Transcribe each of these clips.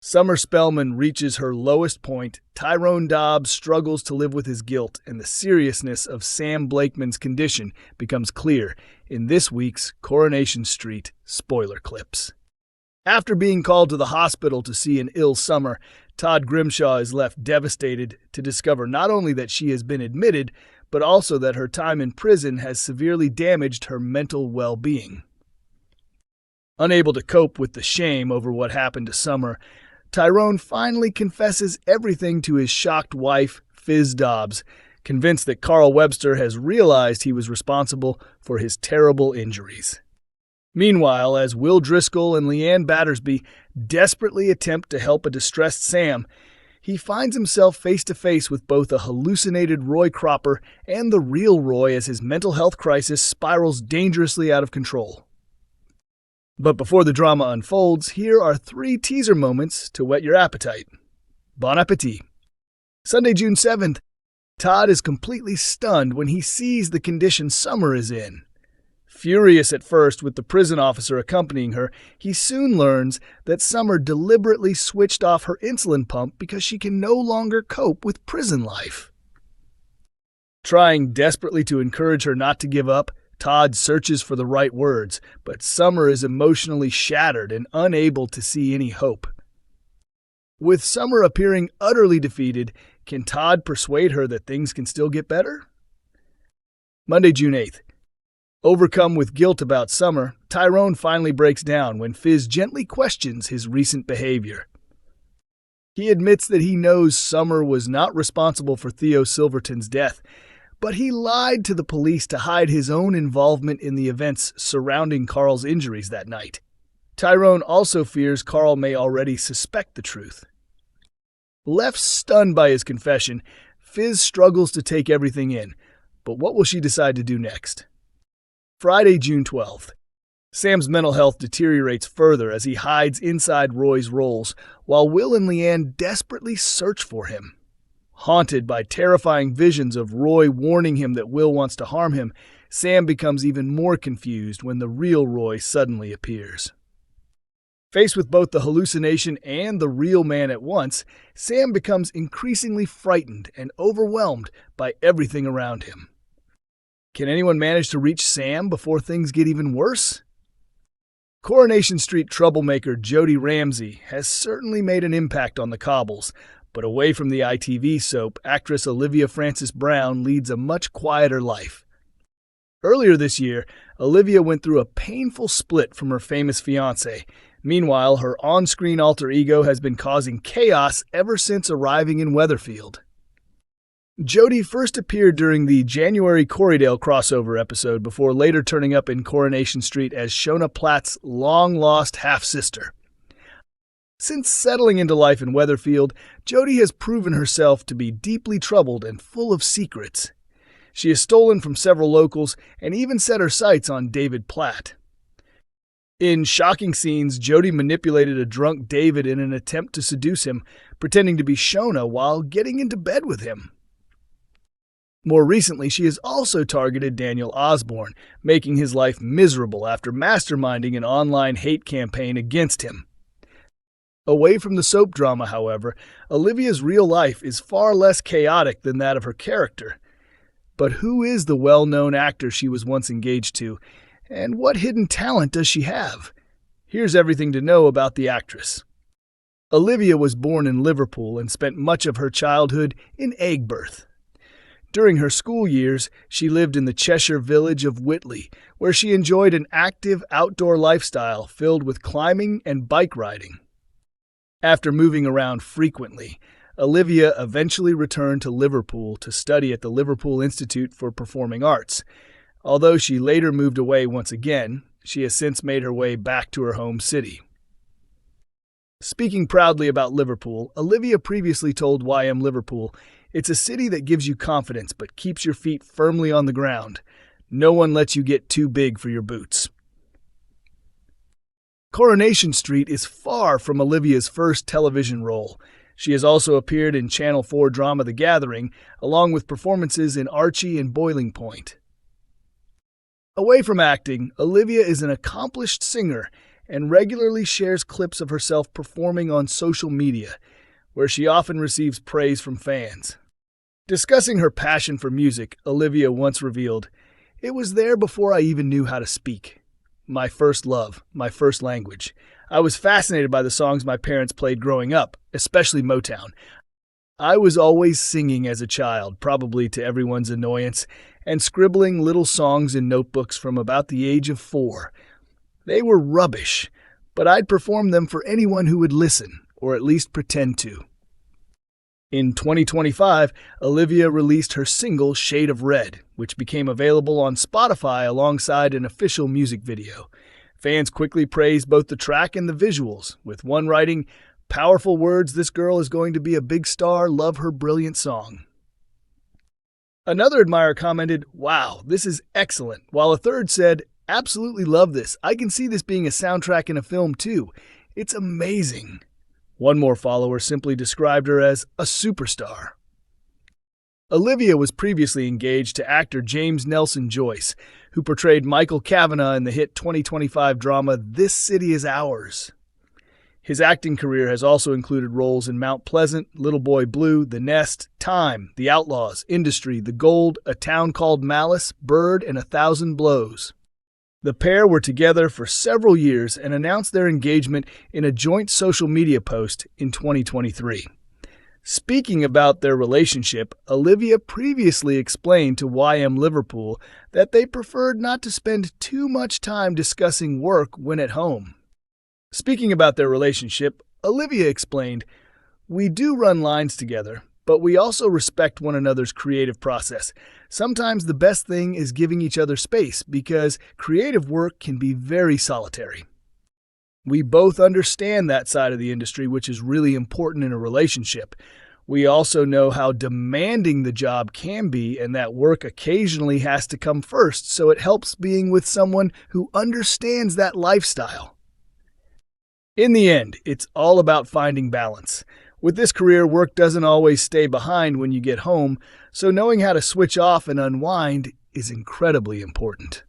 Summer Spellman reaches her lowest point, Tyrone Dobbs struggles to live with his guilt, and the seriousness of Sam Blakeman's condition becomes clear in this week's Coronation Street spoiler clips. After being called to the hospital to see an ill Summer, Todd Grimshaw is left devastated to discover not only that she has been admitted, but also that her time in prison has severely damaged her mental well-being. Unable to cope with the shame over what happened to Summer, Tyrone finally confesses everything to his shocked wife, Fizz Dobbs, convinced that Carl Webster has realized he was responsible for his terrible injuries. Meanwhile, as Will Driscoll and Leanne Battersby desperately attempt to help a distressed Sam, he finds himself face-to-face with both a hallucinated Roy Cropper and the real Roy as his mental health crisis spirals dangerously out of control. But before the drama unfolds, here are 3 teaser moments to whet your appetite. Bon appetit. Sunday, June 7th, Todd is completely stunned when he sees the condition Summer is in. Furious at first with the prison officer accompanying her, he soon learns that Summer deliberately switched off her insulin pump because she can no longer cope with prison life. Trying desperately to encourage her not to give up, Todd searches for the right words, but Summer is emotionally shattered and unable to see any hope. With Summer appearing utterly defeated, can Todd persuade her that things can still get better? Monday, June 8th. Overcome with guilt about Summer, Tyrone finally breaks down when Fizz gently questions his recent behavior. He admits that he knows Summer was not responsible for Theo Silverton's death, but he lied to the police to hide his own involvement in the events surrounding Carl's injuries that night. Tyrone also fears Carl may already suspect the truth. Left stunned by his confession, Fizz struggles to take everything in, but what will she decide to do next? Friday, June 12th. Sam's mental health deteriorates further as he hides inside Roy's rolls, while Will and Leanne desperately search for him. Haunted by terrifying visions of Roy warning him that Will wants to harm him, Sam becomes even more confused when the real Roy suddenly appears. Faced with both the hallucination and the real man at once, Sam becomes increasingly frightened and overwhelmed by everything around him. Can anyone manage to reach Sam before things get even worse? Coronation Street troublemaker Jody Ramsey has certainly made an impact on the cobbles, but away from the ITV soap, actress Olivia Frances Brown leads a much quieter life. Earlier this year, Olivia went through a painful split from her famous fiancé. Meanwhile, her on-screen alter ego has been causing chaos ever since arriving in Weatherfield. Jody first appeared during the January Corriedale crossover episode before later turning up in Coronation Street as Shona Platt's long-lost half-sister. Since settling into life in Weatherfield, Jody has proven herself to be deeply troubled and full of secrets. She has stolen from several locals and even set her sights on David Platt. In shocking scenes, Jody manipulated a drunk David in an attempt to seduce him, pretending to be Shona while getting into bed with him. More recently, she has also targeted Daniel Osborne, making his life miserable after masterminding an online hate campaign against him. Away from the soap drama, however, Olivia's real life is far less chaotic than that of her character. But who is the well-known actor she was once engaged to, and what hidden talent does she have? Here's everything to know about the actress. Olivia was born in Liverpool and spent much of her childhood in Aigburth. During her school years, she lived in the Cheshire village of Whitley, where she enjoyed an active outdoor lifestyle filled with climbing and bike riding. After moving around frequently, Olivia eventually returned to Liverpool to study at the Liverpool Institute for Performing Arts. Although she later moved away once again, she has since made her way back to her home city. Speaking proudly about Liverpool, Olivia previously told YM Liverpool, "It's a city that gives you confidence but keeps your feet firmly on the ground. No one lets you get too big for your boots." Coronation Street is far from Olivia's first television role. She has also appeared in Channel 4 drama The Gathering, along with performances in Archie and Boiling Point. Away from acting, Olivia is an accomplished singer and regularly shares clips of herself performing on social media, where she often receives praise from fans. Discussing her passion for music, Olivia once revealed, "It was there before I even knew how to speak. My first love, my first language. I was fascinated by the songs my parents played growing up, especially Motown. I was always singing as a child, probably to everyone's annoyance, and scribbling little songs in notebooks from about the age of 4. They were rubbish, but I'd perform them for anyone who would listen, or at least pretend to." In 2025, Olivia released her single Shade of Red, which became available on Spotify alongside an official music video. Fans quickly praised both the track and the visuals, with one writing, "Powerful words, this girl is going to be a big star, love her brilliant song." Another admirer commented, "Wow, this is excellent," while a third said, "Absolutely love this. I can see this being a soundtrack in a film too. It's amazing." One more follower simply described her as a superstar. Olivia was previously engaged to actor James Nelson Joyce, who portrayed Michael Kavanagh in the hit 2025 drama This City Is Ours. His acting career has also included roles in Mount Pleasant, Little Boy Blue, The Nest, Time, The Outlaws, Industry, The Gold, A Town Called Malice, Bird, and 1,000 Blows. The pair were together for several years and announced their engagement in a joint social media post in 2023. Speaking about their relationship, Olivia previously explained to YM Liverpool that they preferred not to spend too much time discussing work when at home. Speaking about their relationship, Olivia explained, "We do run lines together, but we also respect one another's creative process. Sometimes the best thing is giving each other space because creative work can be very solitary. We both understand that side of the industry, which is really important in a relationship. We also know how demanding the job can be and that work occasionally has to come first, so it helps being with someone who understands that lifestyle." In the end, it's all about finding balance. With this career, work doesn't always stay behind when you get home, so knowing how to switch off and unwind is incredibly important.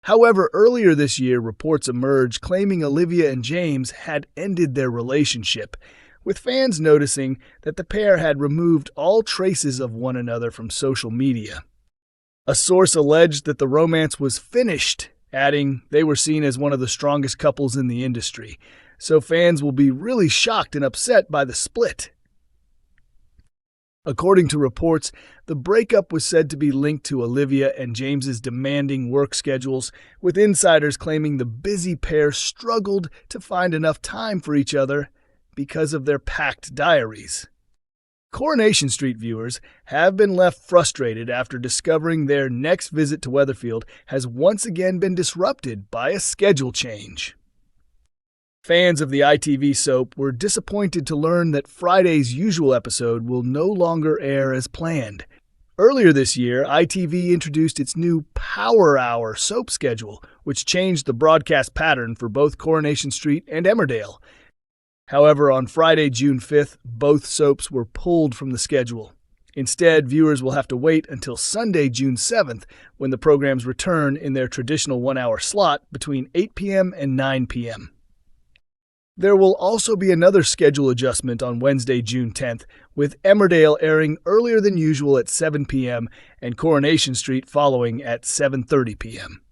However, earlier this year, reports emerged claiming Olivia and James had ended their relationship, with fans noticing that the pair had removed all traces of one another from social media. A source alleged that the romance was finished, adding they were seen as one of the strongest couples in the industry, so fans will be really shocked and upset by the split. According to reports, the breakup was said to be linked to Olivia and James's demanding work schedules, with insiders claiming the busy pair struggled to find enough time for each other because of their packed diaries. Coronation Street viewers have been left frustrated after discovering their next visit to Weatherfield has once again been disrupted by a schedule change. Fans of the ITV soap were disappointed to learn that Friday's usual episode will no longer air as planned. Earlier this year, ITV introduced its new Power Hour soap schedule, which changed the broadcast pattern for both Coronation Street and Emmerdale. However, on Friday, June 5th, both soaps were pulled from the schedule. Instead, viewers will have to wait until Sunday, June 7th, when the programs return in their traditional one-hour slot between 8 p.m. and 9 p.m. There will also be another schedule adjustment on Wednesday, June 10th, with Emmerdale airing earlier than usual at 7 p.m. and Coronation Street following at 7:30 p.m.